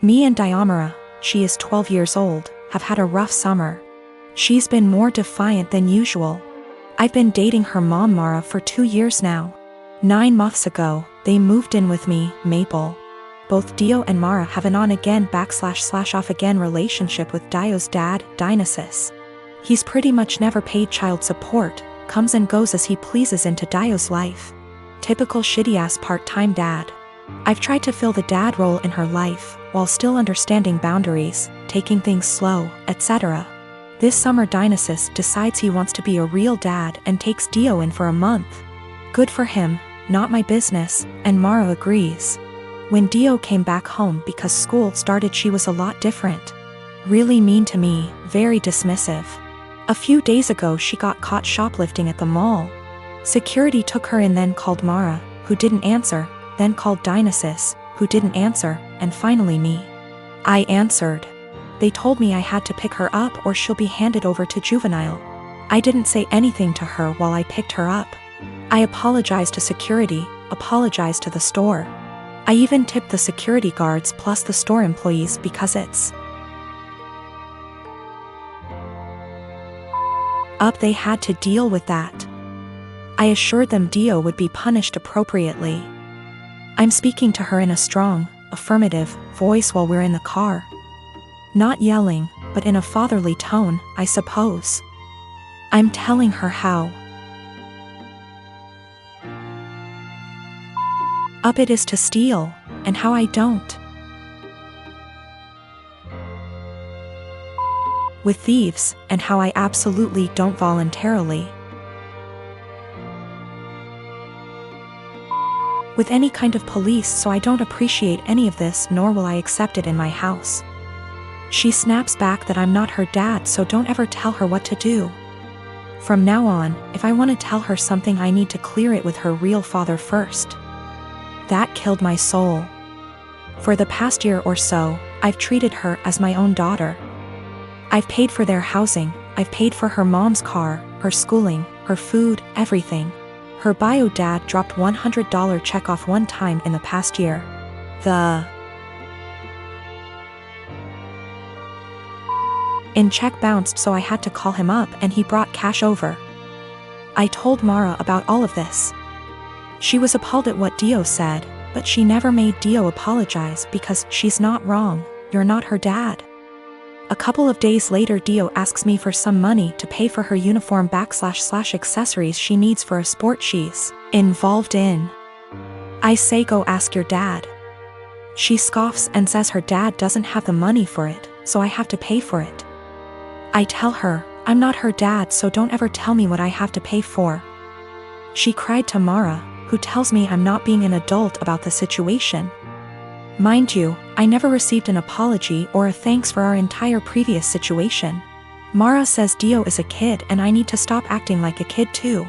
Me and Diamara, she is 12 years old, have had a rough summer. She's been more defiant than usual. I've been dating her mom Mara for 2 years now. 9 months ago, they moved in with me, Maple. Both Dio and Mara have an on-again / off-again relationship with Dio's dad, Dionysus. He's pretty much never paid child support, comes and goes as he pleases into Dio's life. Typical shitty-ass part-time dad. I've tried to fill the dad role in her life, while still understanding boundaries, taking things slow, etc. This summer Dionysus decides he wants to be a real dad and takes Dio in for a month. Good for him, not my business, and Mara agrees. When Dio came back home because school started, she was a lot different. Really mean to me, very dismissive. A few days ago she got caught shoplifting at the mall. Security took her in, then called Mara, who didn't answer, then called Dionysus, who didn't answer, and finally me. I answered. They told me I had to pick her up or she'll be handed over to juvenile. I didn't say anything to her while I picked her up. I apologized to security, apologized to the store. I even tipped the security guards plus the store employees because it's up, they had to deal with that. I assured them Dio would be punished appropriately. I'm speaking to her in a strong, affirmative voice while we're in the car. Not yelling, but in a fatherly tone, I suppose. I'm telling her how up it is to steal, and how I don't. With thieves, and how I absolutely don't voluntarily. With any kind of police, so I don't appreciate any of this, nor will I accept it in my house. She snaps back that I'm not her dad, so don't ever tell her what to do. From now on, if I want to tell her something, I need to clear it with her real father first. That killed my soul. For the past year or so, I've treated her as my own daughter. I've paid for their housing, I've paid for her mom's car, her schooling, her food, everything. Her bio dad dropped $100 check off one time in the past year. In check bounced, so I had to call him up and he brought cash over. I told Mara about all of this. She was appalled at what Dio said, but she never made Dio apologize because she's not wrong, you're not her dad. A couple of days later Dio asks me for some money to pay for her uniform / accessories she needs for a sport she's involved in. I say go ask your dad. She scoffs and says her dad doesn't have the money for it, so I have to pay for it. I tell her, I'm not her dad, so don't ever tell me what I have to pay for. She cried to Mara, who tells me I'm not being an adult about the situation. Mind you, I never received an apology or a thanks for our entire previous situation. Mara says Dio is a kid and I need to stop acting like a kid too.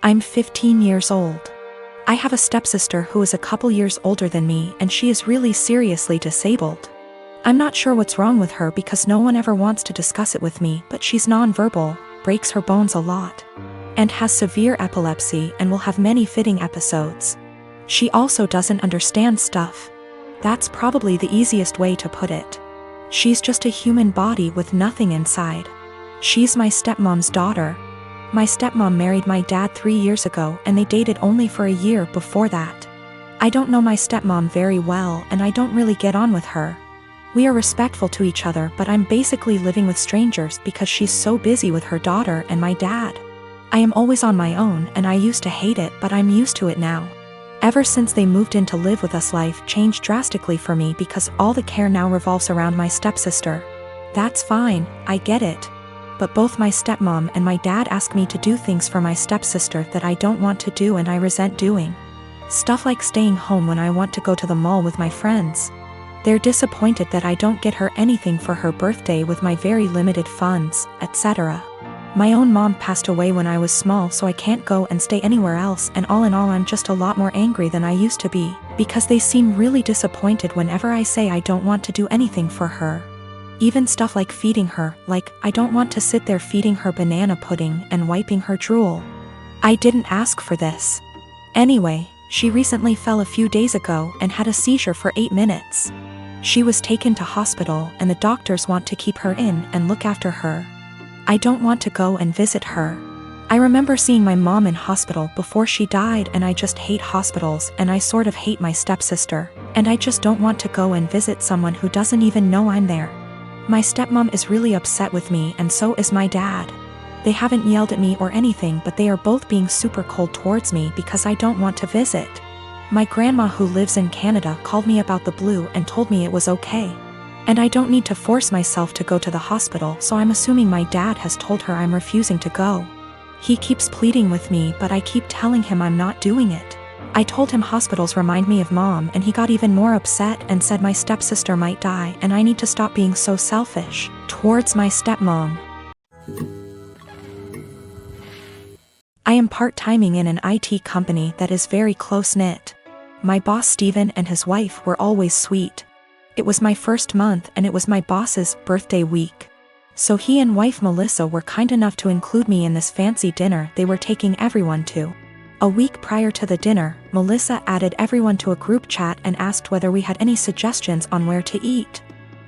I'm 15 years old. I have a stepsister who is a couple years older than me and she is really seriously disabled. I'm not sure what's wrong with her because no one ever wants to discuss it with me, but she's nonverbal, breaks her bones a lot, and has severe epilepsy and will have many fitting episodes. She also doesn't understand stuff. That's probably the easiest way to put it. She's just a human body with nothing inside. She's my stepmom's daughter. My stepmom married my dad 3 years ago and they dated only for a year before that. I don't know my stepmom very well and I don't really get on with her. We are respectful to each other, but I'm basically living with strangers because she's so busy with her daughter and my dad. I am always on my own and I used to hate it, but I'm used to it now. Ever since they moved in to live with us, life changed drastically for me because all the care now revolves around my stepsister. That's fine, I get it. But both my stepmom and my dad ask me to do things for my stepsister that I don't want to do and I resent doing. Stuff like staying home when I want to go to the mall with my friends. They're disappointed that I don't get her anything for her birthday with my very limited funds, etc. My own mom passed away when I was small, so I can't go and stay anywhere else, and all in all I'm just a lot more angry than I used to be, because they seem really disappointed whenever I say I don't want to do anything for her. Even stuff like feeding her, like I don't want to sit there feeding her banana pudding and wiping her drool. I didn't ask for this. Anyway, She recently fell a few days ago and had a seizure for 8 minutes. She was taken to hospital and the doctors want to keep her in and look after her. I don't want to go and visit her. I remember seeing my mom in hospital before she died, and I just hate hospitals, and I sort of hate my stepsister, and I just don't want to go and visit someone who doesn't even know I'm there. My stepmom is really upset with me, and so is my dad. They haven't yelled at me or anything, but they are both being super cold towards me because I don't want to visit. My grandma, who lives in Canada, called me about the blue and told me it was okay. And I don't need to force myself to go to the hospital, so I'm assuming my dad has told her I'm refusing to go. He keeps pleading with me, but I keep telling him I'm not doing it. I told him hospitals remind me of mom, and he got even more upset and said my stepsister might die and I need to stop being so selfish towards my stepmom. I am part-timing in an IT company that is very close-knit. My boss Steven and his wife were always sweet. It was my first month and it was my boss's birthday week. So he and wife Melissa were kind enough to include me in this fancy dinner they were taking everyone to. A week prior to the dinner, Melissa added everyone to a group chat and asked whether we had any suggestions on where to eat.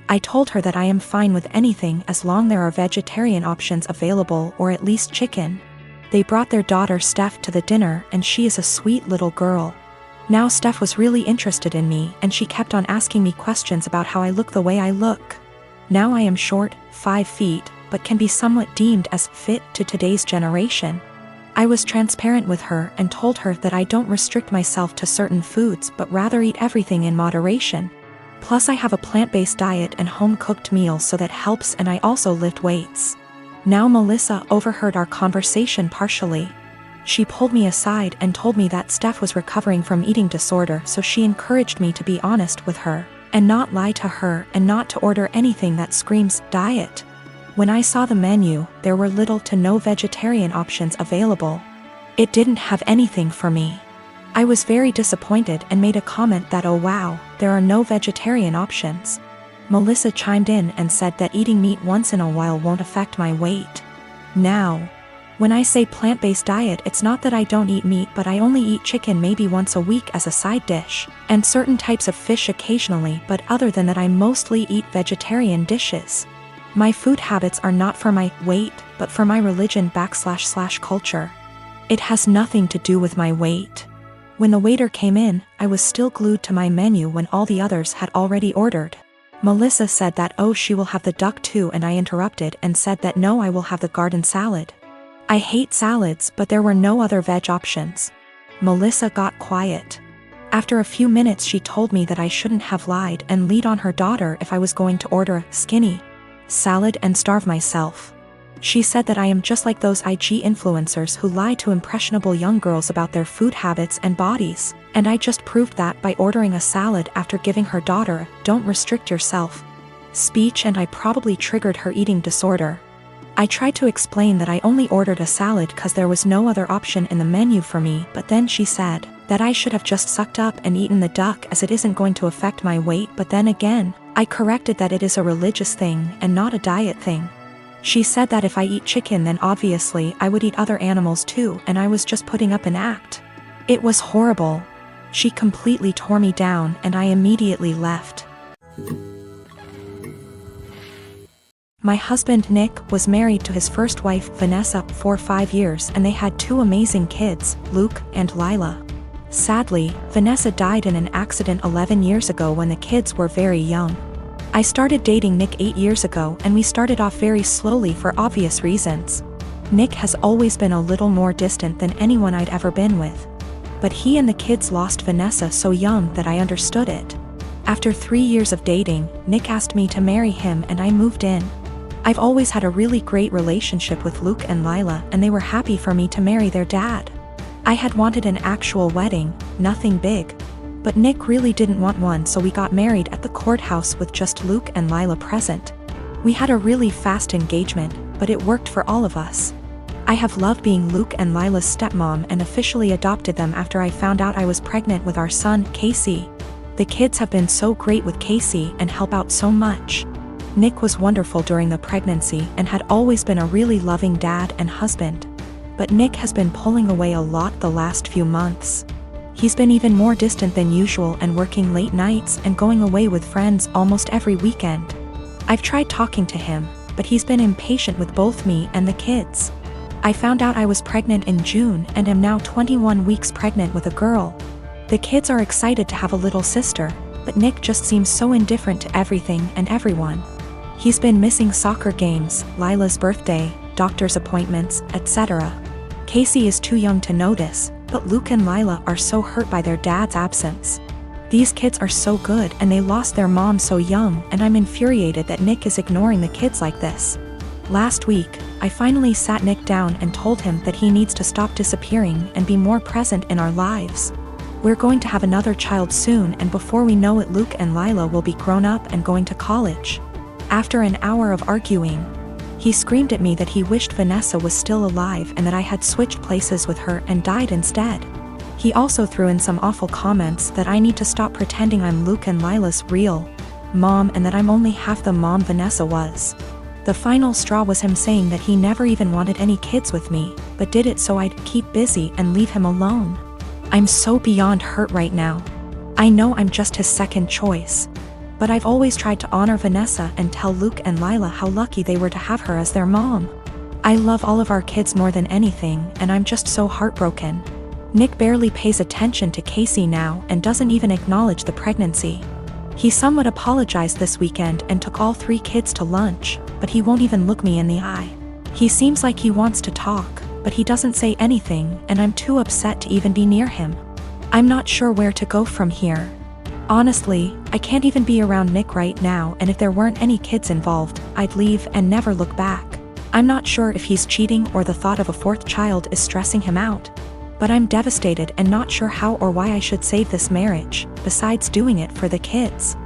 I told her that I am fine with anything as long there are vegetarian options available, or at least chicken. They brought their daughter Steph to the dinner, and she is a sweet little girl. Now Steph was really interested in me, and she kept on asking me questions about how I look the way I look. Now I am short, 5 feet, but can be somewhat deemed as fit to today's generation. I was transparent with her and told her that I don't restrict myself to certain foods but rather eat everything in moderation. Plus I have a plant-based diet and home-cooked meals, so that helps, and I also lift weights. Now Melissa overheard our conversation partially. She pulled me aside and told me that Steph was recovering from eating disorder, so she encouraged me to be honest with her and not lie to her, and not to order anything that screams diet. When I saw the menu, there were little to no vegetarian options available. It didn't have anything for me. I was very disappointed and made a comment that, oh wow, there are no vegetarian options. Melissa chimed in and said that eating meat once in a while won't affect my weight. Now, when I say plant-based diet, it's not that I don't eat meat, but I only eat chicken maybe once a week as a side dish, and certain types of fish occasionally, but other than that I mostly eat vegetarian dishes. My food habits are not for my weight, but for my religion / culture. It has nothing to do with my weight. When the waiter came in, I was still glued to my menu when all the others had already ordered. Melissa said that, oh, she will have the duck too, and I interrupted and said that no, I will have the garden salad. I hate salads, but there were no other veg options. Melissa got quiet. After a few minutes she told me that I shouldn't have lied and lead on her daughter if I was going to order a skinny salad and starve myself. She said that I am just like those IG influencers who lie to impressionable young girls about their food habits and bodies, and I just proved that by ordering a salad after giving her daughter a "don't restrict yourself" speech, and I probably triggered her eating disorder. I tried to explain that I only ordered a salad because there was no other option in the menu for me, but then she said that I should have just sucked up and eaten the duck as it isn't going to affect my weight, but then again, I corrected that it is a religious thing and not a diet thing. She said that if I eat chicken then obviously I would eat other animals too, and I was just putting up an act. It was horrible. She completely tore me down and I immediately left. My husband Nick was married to his first wife Vanessa for 5 years, and they had 2 amazing kids, Luke and Lila. Sadly, Vanessa died in an accident 11 years ago when the kids were very young. I started dating Nick 8 years ago, and we started off very slowly for obvious reasons. Nick has always been a little more distant than anyone I'd ever been with. But he and the kids lost Vanessa so young that I understood it. After 3 years of dating, Nick asked me to marry him and I moved in. I've always had a really great relationship with Luke and Lila, and they were happy for me to marry their dad. I had wanted an actual wedding, nothing big. But Nick really didn't want one, so we got married at the courthouse with just Luke and Lila present. We had a really fast engagement, but it worked for all of us. I have loved being Luke and Lila's stepmom and officially adopted them after I found out I was pregnant with our son, Casey. The kids have been so great with Casey and help out so much. Nick was wonderful during the pregnancy and had always been a really loving dad and husband. But Nick has been pulling away a lot the last few months. He's been even more distant than usual and working late nights and going away with friends almost every weekend. I've tried talking to him, but he's been impatient with both me and the kids. I found out I was pregnant in June and am now 21 weeks pregnant with a girl. The kids are excited to have a little sister, but Nick just seems so indifferent to everything and everyone. He's been missing soccer games, Lila's birthday, doctor's appointments, etc. Casey is too young to notice, but Luke and Lila are so hurt by their dad's absence. These kids are so good and they lost their mom so young, and I'm infuriated that Nick is ignoring the kids like this. Last week, I finally sat Nick down and told him that he needs to stop disappearing and be more present in our lives. We're going to have another child soon, and before we know it, Luke and Lila will be grown up and going to college. After an hour of arguing, he screamed at me that he wished Vanessa was still alive and that I had switched places with her and died instead. He also threw in some awful comments that I need to stop pretending I'm Luke and Lila's real mom and that I'm only half the mom Vanessa was. The final straw was him saying that he never even wanted any kids with me, but did it so I'd keep busy and leave him alone. I'm so beyond hurt right now. I know I'm just his second choice, but I've always tried to honor Vanessa and tell Luke and Lila how lucky they were to have her as their mom. I love all of our kids more than anything, and I'm just so heartbroken. Nick barely pays attention to Casey now and doesn't even acknowledge the pregnancy. He somewhat apologized this weekend and took all 3 kids to lunch, but he won't even look me in the eye. He seems like he wants to talk, but he doesn't say anything, and I'm too upset to even be near him. I'm not sure where to go from here. Honestly, I can't even be around Nick right now, and if there weren't any kids involved, I'd leave and never look back. I'm not sure if he's cheating or the thought of a 4th child is stressing him out. But I'm devastated and not sure how or why I should save this marriage, besides doing it for the kids.